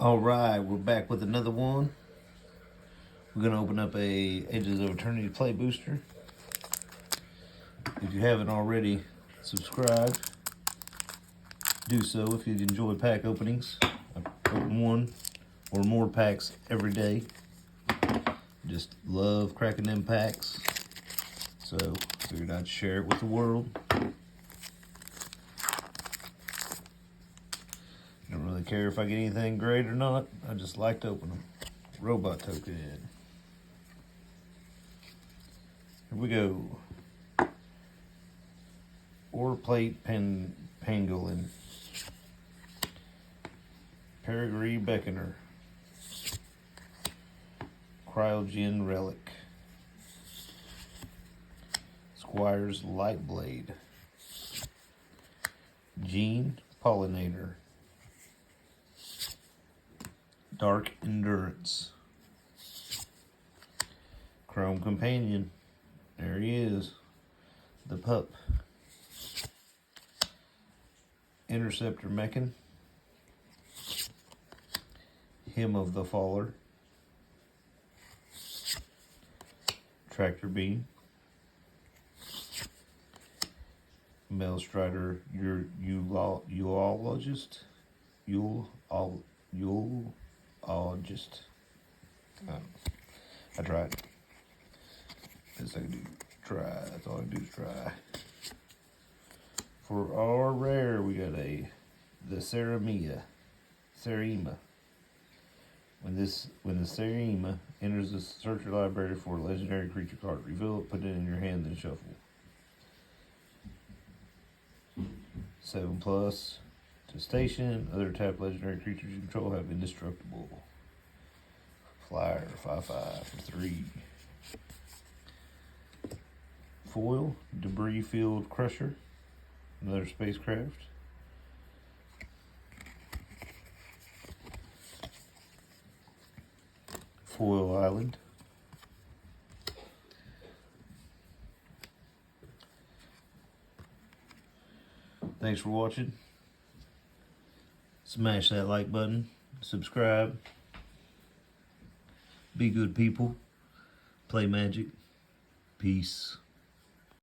All right, we're back with another one. We're gonna open up a Edges of Eternity play booster. If you haven't already subscribed, do so if you enjoy pack openings. I open one or more packs every day. Just love cracking them packs. So figured I'd share it with the world. Don't really care if I get anything great or not. I just like to open them. Robot token. Here we go. Ore plate pangolin. Peregrine beckoner. Cryogen relic. Squire's light blade. Gene pollinator. Dark endurance. Chrome companion. There he is. The pup. Interceptor mechan. Hymn of the Faller. Tractor beam. Maelstrider, your uologist. Uologist. I tried. Best I can do. Try. That's all I can do is try. For our rare, we got the Serema. When the Serema enters the searcher library for a legendary creature card, reveal it, put it in your hand, then shuffle. 7+ to station. Other tap legendary creatures you control have indestructible. Flyer 5/5 for 3. Foil debris field crusher. Another spacecraft. Foil island. Thanks for watching. Smash that like button. Subscribe. Be good people. Play Magic. Peace.